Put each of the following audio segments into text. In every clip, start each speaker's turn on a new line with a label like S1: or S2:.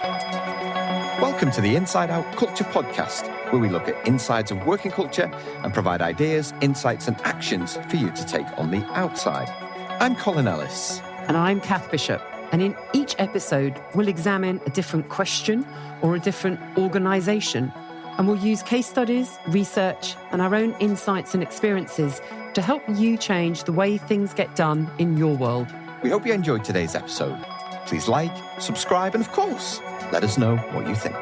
S1: Welcome to the Inside Out Culture Podcast, where we look at insides of working culture and provide ideas, insights, and actions for you to take on the outside. I'm Colin Ellis.
S2: And I'm Kath Bishop. And in each episode, we'll examine a different question or a different organisation. And we'll use case studies, research, and our own insights and experiences to help you change the way things get done in your world.
S1: We hope you enjoyed today's episode. Please like, subscribe, and of course, let us know what you think.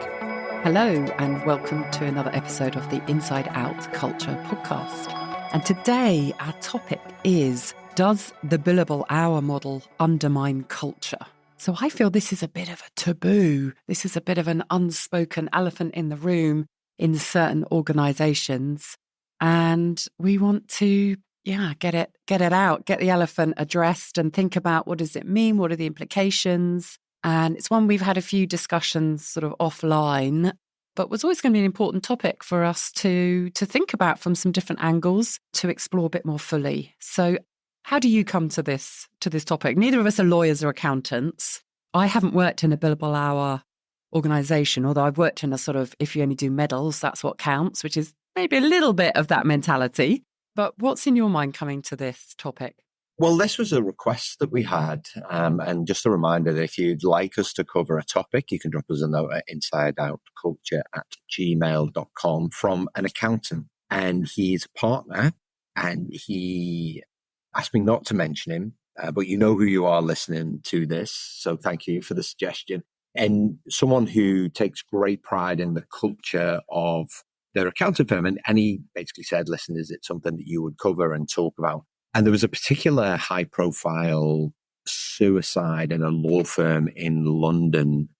S2: Hello, and welcome to another episode of the Inside Out Culture Podcast. And today, our topic is, does the billable hour model undermine culture? So I feel this is a bit of a taboo. This is a bit of an unspoken elephant in the room in certain organisations. And we want to, get it out, get the elephant addressed and think about what does it mean? What are the implications? And it's one we've had a few discussions sort of offline, but was always going to be an important topic for us to think about from some different angles to explore a bit more fully. So how do you come to this topic? Neither of us are lawyers or accountants. I haven't worked in a billable hour organisation, although I've worked in a sort of, if you only do medals, that's what counts, which is maybe a little bit of that mentality. But what's in your mind coming to this topic?
S1: Well, this was a request that we had. And just a reminder that if you'd like us to cover a topic, you can drop us a note at insideoutculture@gmail.com from an accountant. And he's a partner, and he asked me not to mention him, but you know who you are listening to this. So thank you for the suggestion. And someone who takes great pride in the culture of their accounting firm. And he basically said, listen, is it something that you would cover and talk about? And there was a particular high profile suicide in a law firm in London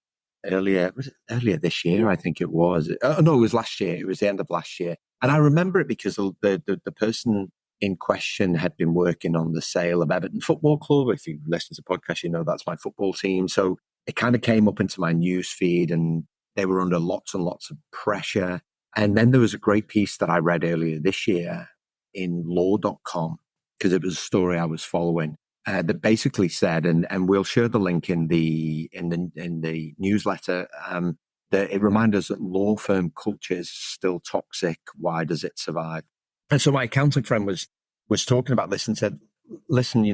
S1: earlier this year, I think it was. Oh, no, it was last year. It was the end of last year. And I remember it because the person in question had been working on the sale of Everton Football Club. If you listen to the podcast, you know that's my football team. So it kind of came up into my news feed and they were under lots and lots of pressure. And then there was a great piece that I read earlier this year in law.com, because it was a story I was following, that basically said, and we'll share the link in the newsletter, that it reminds us that law firm culture is still toxic. Why does it survive? And so my accounting friend was talking about this and said, listen,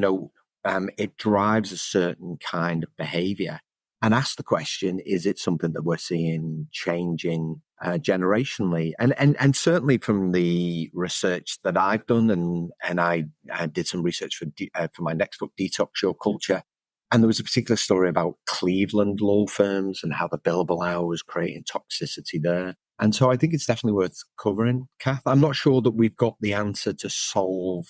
S1: it drives a certain kind of behavior, and asked the question, is it something that we're seeing changing generationally? And certainly from the research that I've done, and I did some research for my next book, Detox Your Culture. And there was a particular story about Cleveland law firms and how the billable hour was creating toxicity there. And so I think it's definitely worth covering, Kath. I'm not sure that we've got the answer to solve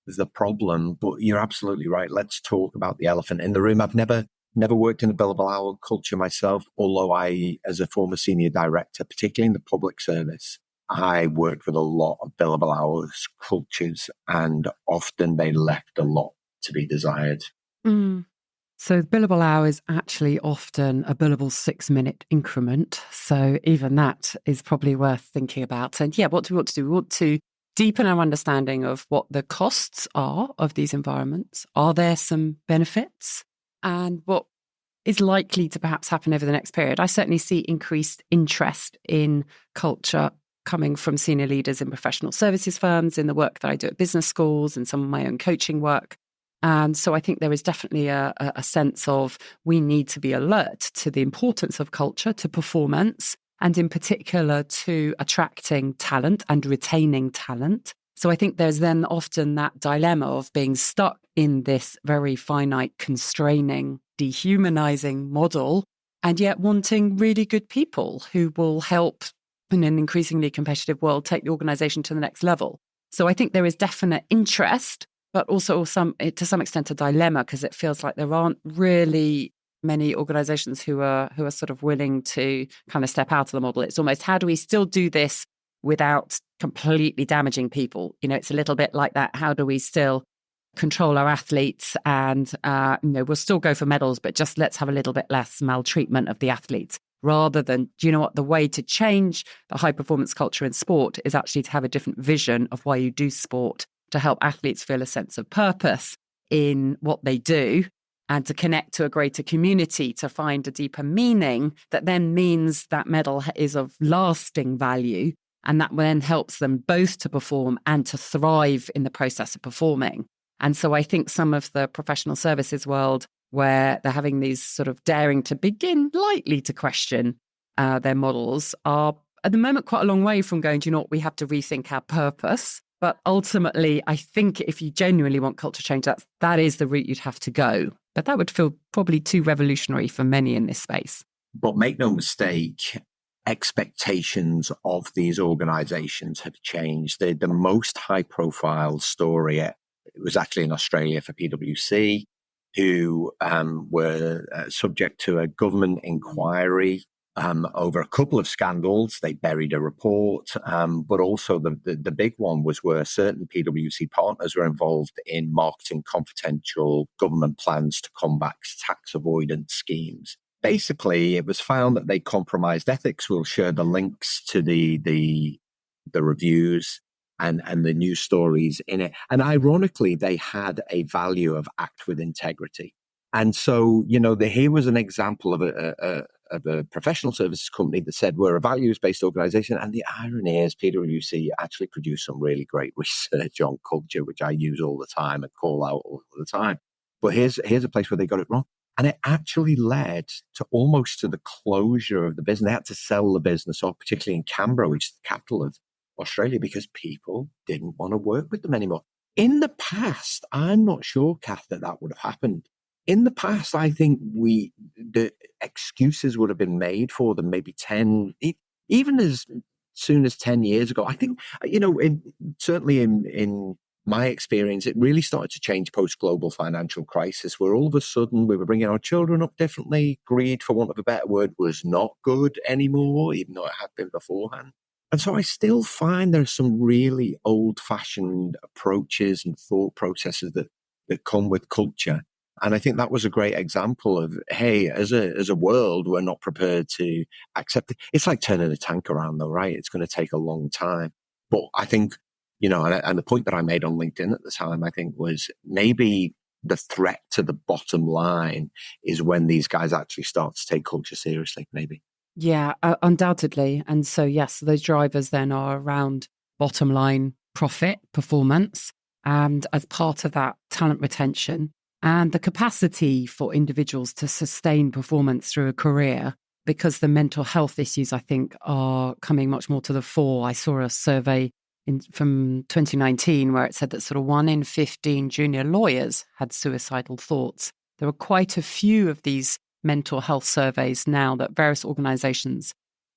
S1: the problem, but you're absolutely right. Let's talk about the elephant in the room. I've never worked in a billable hour culture myself, although I, as a former senior director, particularly in the public service, I worked with a lot of billable hours cultures, and often they left a lot to be desired.
S2: So billable hour is actually often a billable 6-minute increment. So even that is probably worth thinking about. And what do we want to do? We want to deepen our understanding of what the costs are of these environments. Are there some benefits? And what is likely to perhaps happen over the next period? I certainly see increased interest in culture coming from senior leaders in professional services firms, in the work that I do at business schools and some of my own coaching work. And so I think there is definitely a sense of we need to be alert to the importance of culture, to performance, and in particular to attracting talent and retaining talent. So I think there's then often that dilemma of being stuck in this very finite, constraining, dehumanizing model, and yet wanting really good people who will help in an increasingly competitive world take the organization to the next level. So I think there is definite interest, but also to some extent a dilemma, because it feels like there aren't really many organizations who are sort of willing to kind of step out of the model. It's almost, how do we still do this without completely damaging people? It's a little bit like that. How do we still control our athletes and, we'll still go for medals, but just let's have a little bit less maltreatment of the athletes, rather than, do you know what, the way to change the high performance culture in sport is actually to have a different vision of why you do sport, to help athletes feel a sense of purpose in what they do. and to connect to a greater community, to find a deeper meaning that then means that medal is of lasting value. And that then helps them both to perform and to thrive in the process of performing. And so I think some of the professional services world, where they're having these sort of daring to begin lightly to question their models, are at the moment quite a long way from going, do you know what, we have to rethink our purpose. But ultimately, I think if you genuinely want culture change, that is the route you'd have to go. But that would feel probably too revolutionary for many in this space.
S1: But make no mistake, expectations of these organizations have changed. The most high profile story, it was actually in Australia for PwC, who were subject to a government inquiry over a couple of scandals. They buried a report, but also the big one was where certain PwC partners were involved in marketing confidential government plans to combat tax avoidance schemes. Basically, it was found that they compromised ethics. We'll share the links to the reviews and the news stories in it. And ironically, they had a value of act with integrity. And so, here was an example of a professional services company that said we're a values-based organization. And the irony is PwC actually produced some really great research on culture, which I use all the time and call out all the time. But here's a place where they got it wrong. And it actually led to almost to the closure of the business. They had to sell the business off, particularly in Canberra, which is the capital of Australia, because people didn't want to work with them anymore. In the past, I'm not sure, Kath, that would have happened. In the past, I think the excuses would have been made for them maybe 10, even as soon as 10 years ago. I think, certainly in my experience, it really started to change post-global financial crisis, where all of a sudden we were bringing our children up differently. Greed, for want of a better word, was not good anymore, even though it had been beforehand. And so I still find there's some really old-fashioned approaches and thought processes that come with culture. And I think that was a great example of, hey, as a world, we're not prepared to accept it. It's like turning a tank around, though, right? It's going to take a long time. But I think, and the point that I made on LinkedIn at the time, I think, was maybe the threat to the bottom line is when these guys actually start to take culture seriously, maybe.
S2: Yeah, undoubtedly. And so, yes, those drivers then are around bottom line profit, performance, and as part of that, talent retention and the capacity for individuals to sustain performance through a career, because the mental health issues, I think, are coming much more to the fore. I saw a survey from 2019 where it said that sort of 1 in 15 junior lawyers had suicidal thoughts. There are quite a few of these mental health surveys now that various organizations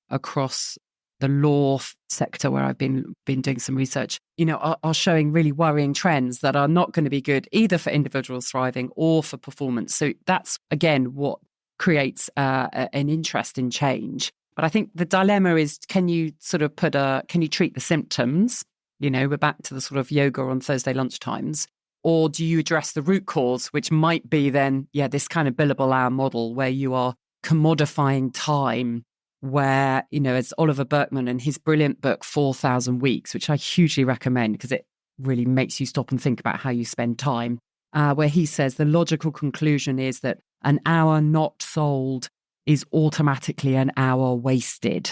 S2: across the law sector, where I've been doing some research, are showing really worrying trends that are not going to be good either for individuals thriving or for performance. So that's, again, what creates an interest in change. But I think the dilemma is, can you treat the symptoms? We're back to the sort of yoga on Thursday lunchtimes. Or do you address the root cause, which might be then, this kind of billable hour model where you are commodifying time, where, as Oliver Burkeman in his brilliant book, 4,000 Weeks, which I hugely recommend because it really makes you stop and think about how you spend time, where he says the logical conclusion is that an hour not sold is automatically an hour wasted,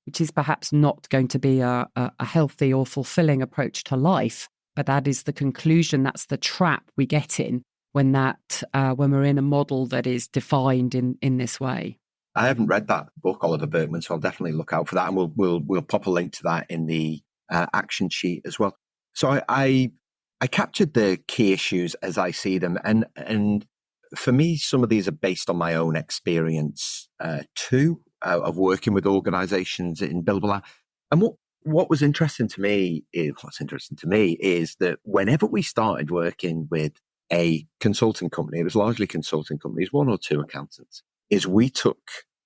S2: which is perhaps not going to be a healthy or fulfilling approach to life. But that is the conclusion. That's the trap we get in when we're in a model that is defined in this way.
S1: I haven't read that book, Oliver Burkeman, so I'll definitely look out for that, and we'll pop a link to that in the action sheet as well. So I captured the key issues as I see them, and for me, some of these are based on my own experience too, of working with organisations in billable hour. And what's interesting to me is that whenever we started working with a consulting company, it was largely consulting companies, 1 or 2 accountants, is we took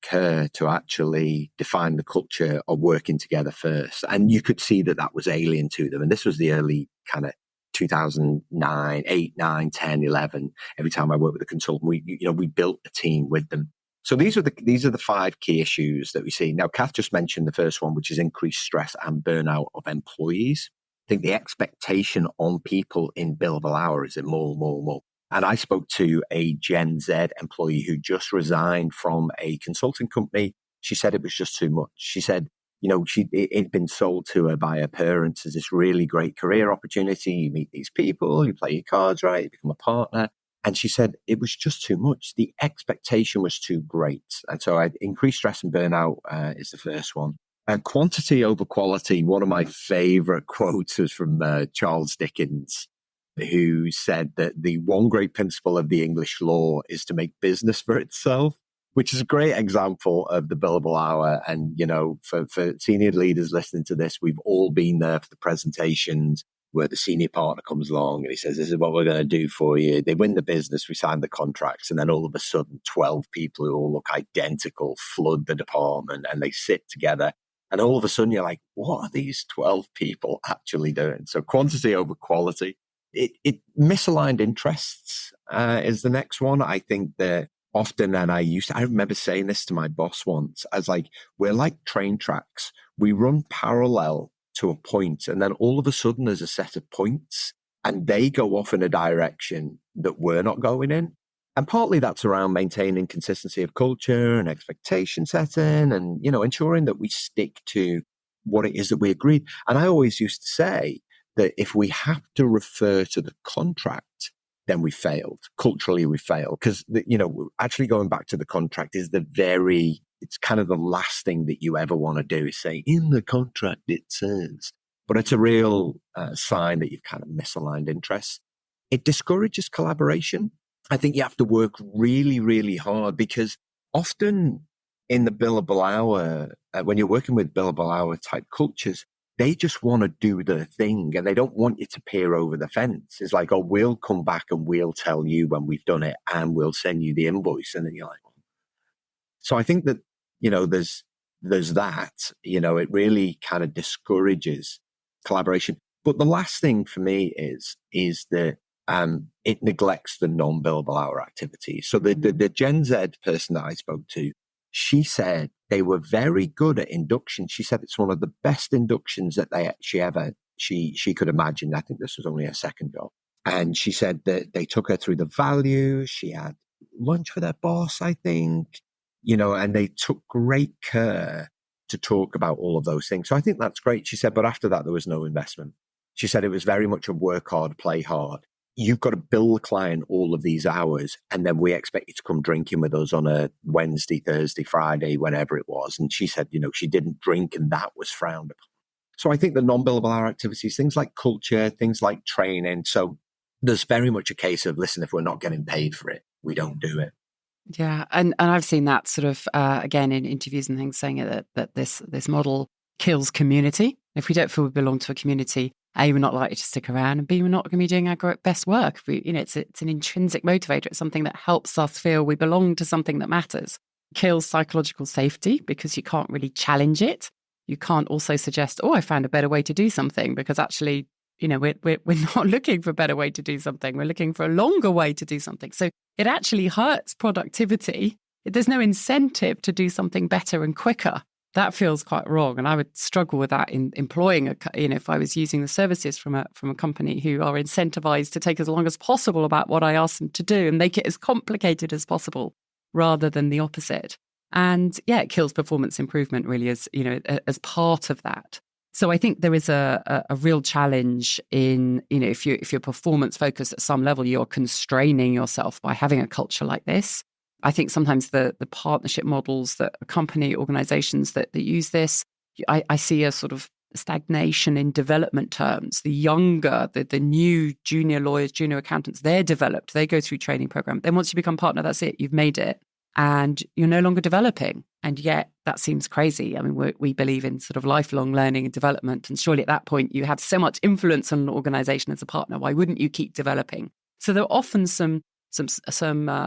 S1: care to actually define the culture of working together first. And you could see that was alien to them. And this was the early kind of 2009, 8, 9, 10, 11. Every time I worked with a consultant, we built a team with them. So these are the 5 key issues that we see. Now, Kath just mentioned the first one, which is increased stress and burnout of employees. I think the expectation on people in billable hour is more. And I spoke to a Gen Z employee who just resigned from a consulting company. She said it was just too much. She said, it'd been sold to her by her parents as this really great career opportunity. You meet these people, you play your cards right, you become a partner. And she said it was just too much. The expectation was too great. And so increased stress and burnout is the first one. Quantity over quality. One of my favorite quotes was from Charles Dickens, who said that the one great principle of the English law is to make business for itself, which is a great example of the billable hour. And, for senior leaders listening to this, we've all been there for the presentations where the senior partner comes along and he says, this is what we're going to do for you. They win the business, we sign the contracts, and then all of a sudden 12 people who all look identical flood the department and they sit together. And all of a sudden you're like, what are these 12 people actually doing? So quantity over quality. It misaligned interests is the next one. I think that often, and I remember saying this to my boss once, as like, we're like train tracks. We run parallel to a point, and then all of a sudden there's a set of points and they go off in a direction that we're not going in. And partly that's around maintaining consistency of culture and expectation setting and, ensuring that we stick to what it is that we agreed. And I always used to say that if we have to refer to the contract, then we failed. Culturally, we failed. Because, actually going back to the contract is it's kind of the last thing that you ever want to do is say, in the contract it says. But it's a real sign that you've kind of misaligned interests. It discourages collaboration. I think you have to work really, really hard because often in the billable hour, when you're working with billable hour type cultures, they just want to do their thing and they don't want you to peer over the fence. It's like, oh, we'll come back and we'll tell you when we've done it and we'll send you the invoice. And then you're like, oh. So I think that, there's that, it really kind of discourages collaboration. But the last thing for me is that it neglects the non-billable hour activities. So the Gen Z person that I spoke to, she said they were very good at induction. She said it's one of the best inductions that she could imagine. I think this was only her second job. And she said that they took her through the values. She had lunch with her boss, I think, and they took great care to talk about all of those things. So I think that's great. She said, but after that, there was no investment. She said it was very much a work hard, play hard. You've got to bill the client all of these hours, and then we expect you to come drinking with us on a Wednesday, Thursday, Friday, whenever it was. And she said, she didn't drink and that was frowned upon. So I think the non-billable hour activities, things like culture, things like training. So there's very much a case of, listen, if we're not getting paid for it, we don't do it.
S2: Yeah. And I've seen that sort of, again, in interviews and things, saying that this model kills community. If we don't feel we belong to a community, A, we're not likely to stick around, and B, we're not going to be doing our best work. It's an intrinsic motivator. It's something that helps us feel we belong to something that matters. Kills psychological safety because you can't really challenge it. You can't also suggest, I found a better way to do something, because actually, we're not looking for a better way to do something. We're looking for a longer way to do something. So it actually hurts productivity. There's no incentive to do something better and quicker. That feels quite wrong. And I would struggle with that in employing if I was using the services from a company who are incentivized to take as long as possible about what I ask them to do and make it as complicated as possible rather than the opposite. And it kills performance improvement really as part of that. So I think there is a real challenge in, if you're performance focused at some level, you're constraining yourself by having a culture like this. I think sometimes the partnership models that accompany organizations that use this, I see a sort of stagnation in development terms. The younger, the new junior lawyers, junior accountants, they're developed. They go through training program. Then once you become partner, that's it. You've made it. And you're no longer developing. And yet that seems crazy. I mean, we believe in sort of lifelong learning and development. And surely at that point, you have so much influence on an organization as a partner. Why wouldn't you keep developing? So there are often some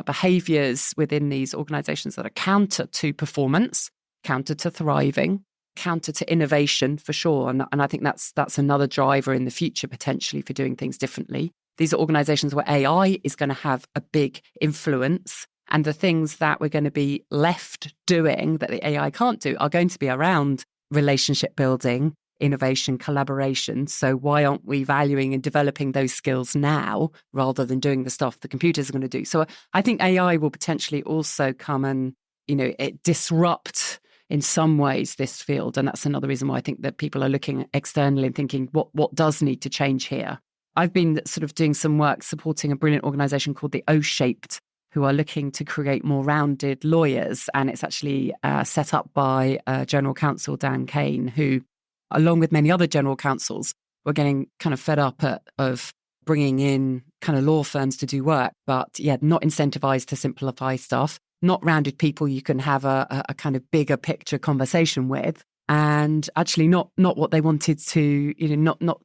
S2: behaviors within these organizations that are counter to performance, counter to thriving, counter to innovation for sure. And I think that's another driver in the future potentially for doing things differently. These are organizations where AI is going to have a big influence. And the things that we're going to be left doing that the AI can't do are going to be around relationship building, innovation, collaboration. So why aren't we valuing and developing those skills now rather than doing the stuff the computers are going to do? So I think AI will potentially also come and, it disrupt in some ways this field. And that's another reason why I think that people are looking externally and thinking, what does need to change here? I've been sort of doing some work supporting a brilliant organisation called the O-Shaped, who are looking to create more rounded lawyers. And it's actually set up by General Counsel Dan Kane, who, along with many other general counsels, were getting kind of fed up of bringing in kind of law firms to do work, but not incentivized to simplify stuff, not rounded people you can have a kind of bigger picture conversation with, and actually not what they wanted to, not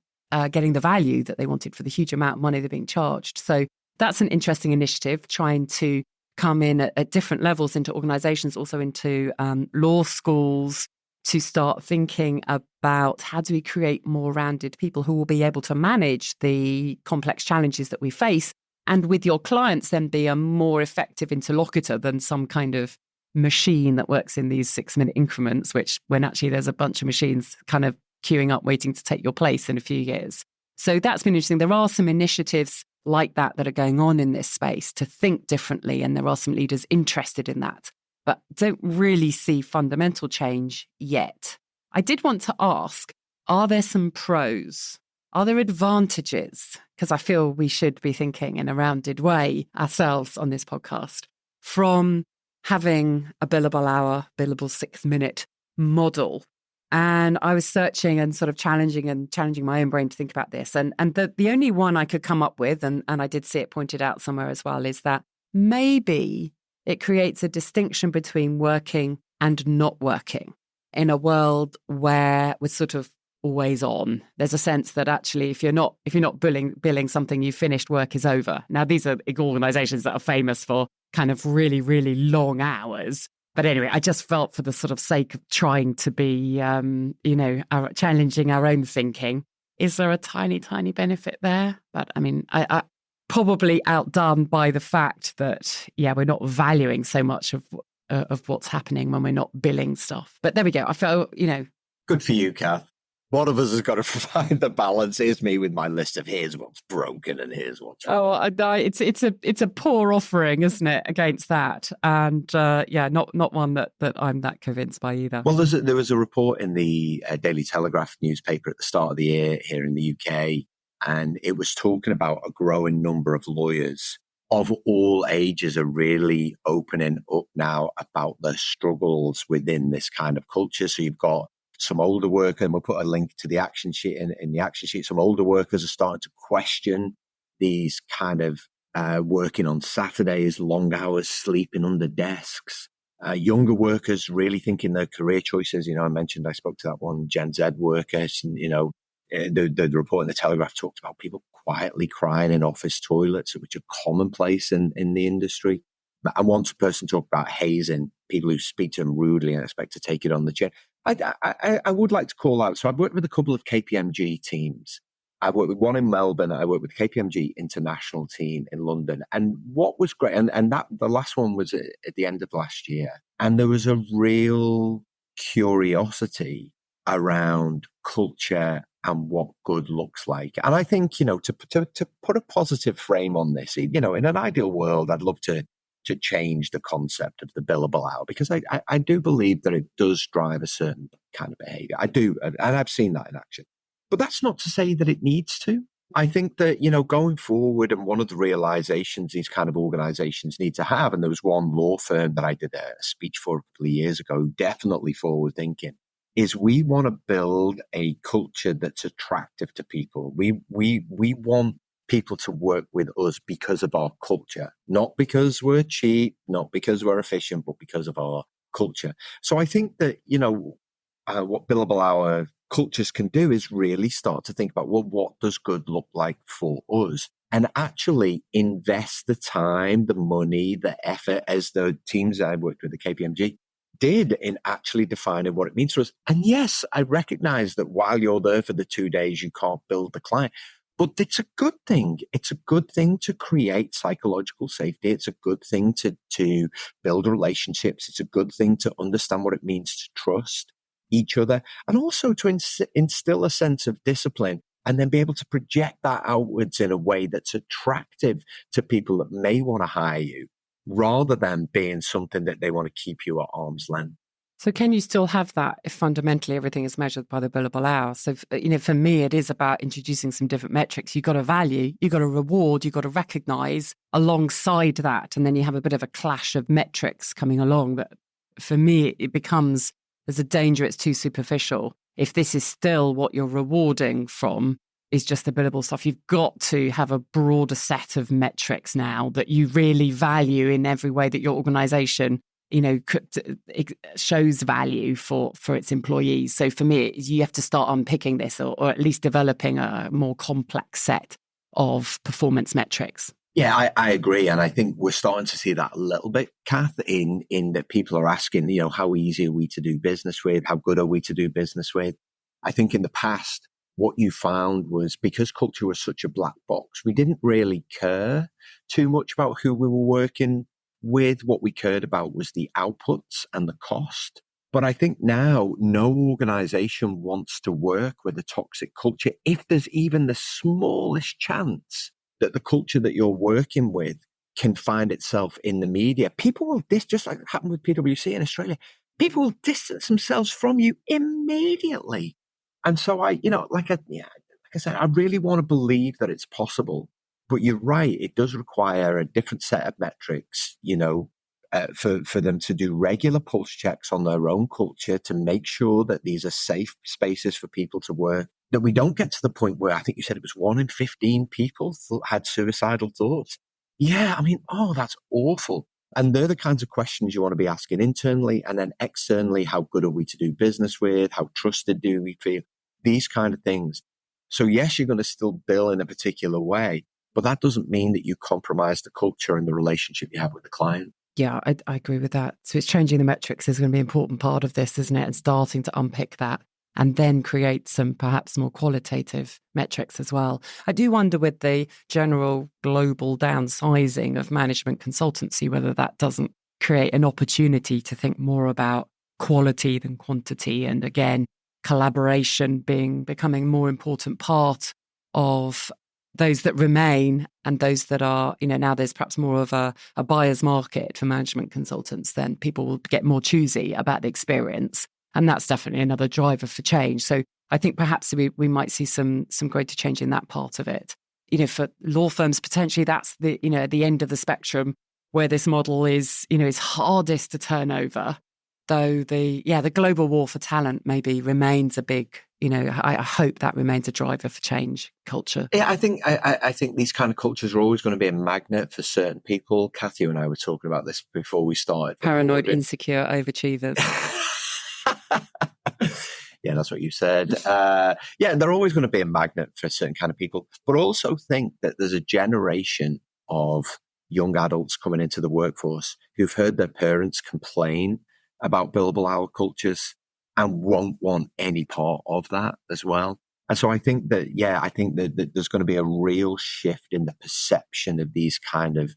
S2: getting the value that they wanted for the huge amount of money they're being charged. So that's an interesting initiative, trying to come in at different levels into organizations, also into law schools, to start thinking about how do we create more rounded people who will be able to manage the complex challenges that we face, and with your clients then be a more effective interlocutor than some kind of machine that works in these 6-minute increments, which when actually there's a bunch of machines kind of queuing up waiting to take your place in a few years. So that's been interesting. There are some initiatives like that are going on in this space to think differently, and there are some leaders interested in that, but don't really see fundamental change yet. I did want to ask, are there some pros? Are there advantages? Because I feel we should be thinking in a rounded way ourselves on this podcast from having a billable hour, billable 6-minute model. And I was searching and sort of challenging my own brain to think about this. And the only one I could come up with, and I did see it pointed out somewhere as well, is that maybe it creates a distinction between working and not working in a world where we're sort of always on. There's a sense that actually if you're not billing something you've finished, work is over. Now, these are organizations that are famous for kind of really, really long hours. But anyway, I just felt for the sort of sake of trying to be, challenging our own thinking, is there a tiny, tiny benefit there? But I mean, I probably outdone by the fact that, we're not valuing so much of what's happening when we're not billing stuff. But there we go. I felt,
S1: Good for you, Kath. One of us has got to provide the balance. Here's me with my list of here's what's broken and here's what's wrong.
S2: It's a poor offering, isn't it, against that? And not one that I'm that convinced by either.
S1: Well, there was a report in the Daily Telegraph newspaper at the start of the year here in the UK, and it was talking about a growing number of lawyers of all ages are really opening up now about their struggles within this kind of culture. So you've got some older workers, and we'll put a link to the action sheet in the action sheet. Some older workers are starting to question these kind of working on Saturdays, long hours, sleeping under desks. Younger workers really thinking their career choices. I spoke to that one Gen Z worker. The report in the Telegraph talked about people quietly crying in office toilets, which are commonplace in the industry. And once a person talked about hazing, people who speak to them rudely and expect to take it on the chin. I would like to call out. So I've worked with a couple of KPMG teams. I've worked with one in Melbourne. I worked with the KPMG international team in London. And what was great, and that the last one was at the end of last year. And there was a real curiosity around culture and what good looks like. And I think, to put a positive frame on this, in an ideal world, I'd love to change the concept of the billable hour, because I do believe that it does drive a certain kind of behavior. I do, and I've seen that in action. But that's not to say that it needs to. I think that, going forward, and one of the realizations these kind of organizations need to have, and there was one law firm that I did a speech for a couple of years ago, definitely forward thinking, is we want to build a culture that's attractive to people. We want people to work with us because of our culture, not because we're cheap, not because we're efficient, but because of our culture. So I think that, what billable hour cultures can do is really start to think about, well, what does good look like for us? And actually invest the time, the money, the effort, as the teams I worked with, the KPMG, did in actually defining what it means for us. And yes, I recognize that while you're there for the 2 days, you can't build the client. But it's a good thing. It's a good thing to create psychological safety. It's a good thing to build relationships. It's a good thing to understand what it means to trust. each other, and also to instill a sense of discipline, and then be able to project that outwards in a way that's attractive to people that may want to hire you, rather than being something that they want to keep you at arm's length.
S2: So can you still have that if fundamentally everything is measured by the billable hour? So, for me, it is about introducing some different metrics. You've got to value, you've got to reward, you've got to recognize alongside that. And then you have a bit of a clash of metrics coming along that, for me, it becomes, there's a danger it's too superficial. If this is still what you're rewarding from is just the billable stuff, you've got to have a broader set of metrics now that you really value in every way that your organization it shows value for its employees. So for me, you have to start unpicking this, or at least developing a more complex set of performance metrics.
S1: Yeah, I agree. And I think we're starting to see that a little bit, Kath, in that people are asking, how easy are we to do business with? How good are we to do business with? I think in the past, what you found was, because culture was such a black box, we didn't really care too much about who we were working with. What we cared about was the outputs and the cost. But I think now no organization wants to work with a toxic culture if there's even the smallest chance that the culture that you're working with can find itself in the media. People will just like it happened with PwC in Australia, people will distance themselves from you immediately. And so like I said, I really want to believe that it's possible. But you're right, it does require a different set of metrics, for them to do regular pulse checks on their own culture to make sure that these are safe spaces for people to work, that we don't get to the point where, I think you said it was 1 in 15 people had suicidal thoughts. Yeah, that's awful. And they're the kinds of questions you want to be asking internally, and then externally, how good are we to do business with? How trusted do we feel? These kind of things. So yes, you're going to still bill in a particular way, but that doesn't mean that you compromise the culture and the relationship you have with the client.
S2: Yeah, I agree with that. So it's changing the metrics is going to be an important part of this, isn't it? And starting to unpick that and then create some perhaps more qualitative metrics as well. I do wonder, with the general global downsizing of management consultancy, whether that doesn't create an opportunity to think more about quality than quantity. And again, collaboration becoming a more important part of those that remain, and those that are, now there's perhaps more of a buyer's market for management consultants, then people will get more choosy about the experience. And that's definitely another driver for change. So I think perhaps we might see some greater change in that part of it. For law firms, potentially that's the, at the end of the spectrum where this model is hardest to turn over. Though the global war for talent maybe remains a big, I hope that remains a driver for change culture.
S1: Yeah, I think these kind of cultures are always going to be a magnet for certain people. Kathy and I were talking about this before we started.
S2: Paranoid, insecure overachievers.
S1: Yeah, that's what you said. They're always going to be a magnet for certain kind of people, but also think that there's a generation of young adults coming into the workforce who've heard their parents complain about billable hour cultures and won't want any part of that as well. And so I think that there's going to be a real shift in the perception of these kind of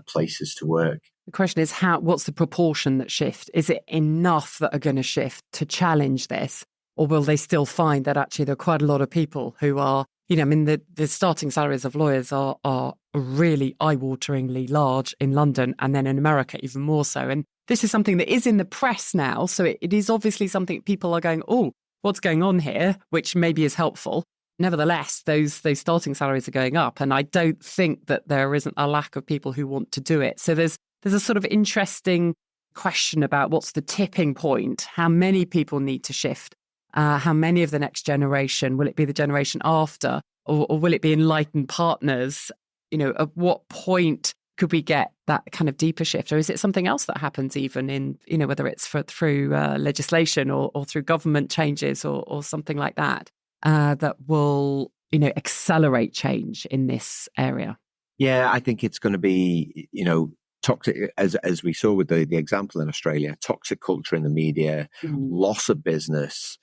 S1: places to work.
S2: The question is, what's the proportion that shift? Is it enough that are going to shift to challenge this? Or will they still find that actually there are quite a lot of people who are, the starting salaries of lawyers are really eye-wateringly large in London, and then in America even more so. And this is something that is in the press now. So it is obviously something people are going, oh, what's going on here, which maybe is helpful. Nevertheless, those starting salaries are going up. And I don't think that there isn't a lack of people who want to do it. So there's a sort of interesting question about what's the tipping point, how many people need to shift, how many of the next generation, will it be the generation after, or will it be enlightened partners? At what point could we get that kind of deeper shift? Or is it something else that happens even in, whether it's through legislation or through government changes or something like that, that will, accelerate change in this area?
S1: Yeah, I think it's going to be, toxic, as we saw with the example in Australia, toxic culture in the media, loss of business,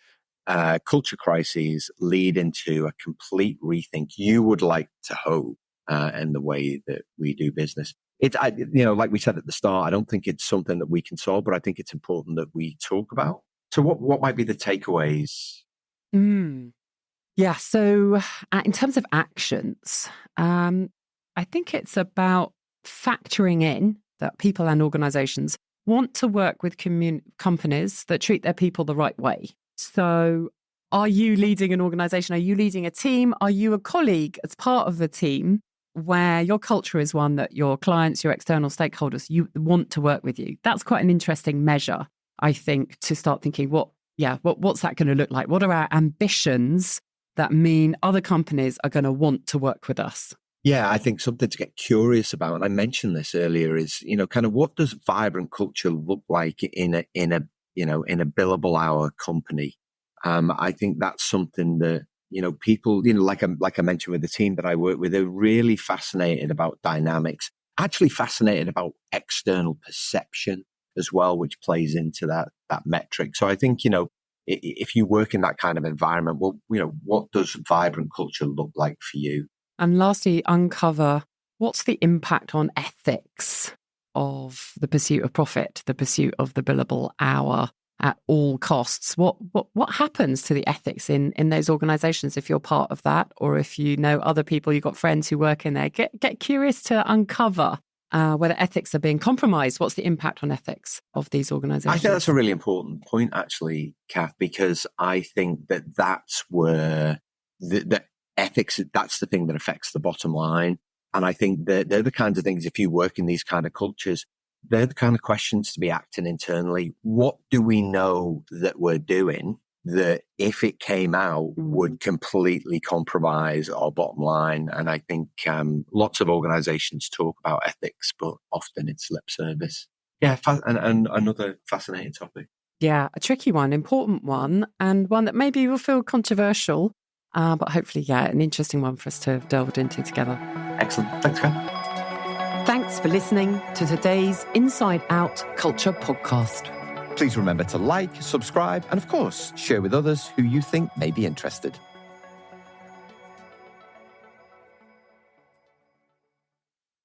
S1: culture crises lead into a complete rethink. You would like to hope, in the way that we do business. Like we said at the start, I don't think it's something that we can solve, but I think it's important that we talk about. So what might be the takeaways?
S2: Yeah. So in terms of actions, I think it's about factoring in that people and organizations want to work with companies that treat their people the right way. So are you leading an organization? Are you leading a team? Are you a colleague as part of the team where your culture is one that your clients, your external stakeholders, you want to work with you? That's quite an interesting measure, I think, to start thinking, what's that going to look like? What are our ambitions that mean other companies are going to want to work with us?
S1: Yeah, I think something to get curious about, and I mentioned this earlier, is, kind of what does vibrant culture look like in a billable hour company? I think that's something that, people, like I mentioned with the team that I work with, they're really fascinated about dynamics, actually fascinated about external perception as well, which plays into that metric. So I think, if you work in that kind of environment, well, what does vibrant culture look like for you?
S2: And lastly, uncover what's the impact on ethics of the pursuit of profit, the pursuit of the billable hour at all costs. What happens to the ethics in those organizations if you're part of that, or if you know other people, you've got friends who work in there? Get curious to uncover whether ethics are being compromised. What's the impact on ethics of these organizations?
S1: I think that's a really important point, actually, Kath, because I think that's where the ethics, that's the thing that affects the bottom line. And I think that they're the kinds of things, if you work in these kind of cultures, they're the kind of questions to be acting internally. What do we know that we're doing that, if it came out, would completely compromise our bottom line? And I think lots of organizations talk about ethics, but often it's lip service. Yeah, and another fascinating topic.
S2: Yeah, a tricky one, important one, and one that maybe will feel controversial, but hopefully, an interesting one for us to have delved into together.
S1: Excellent. Thanks, Kath.
S2: Thanks for listening to today's Inside Out Culture podcast.
S1: Please remember to like, subscribe, and of course, share with others who you think may be interested.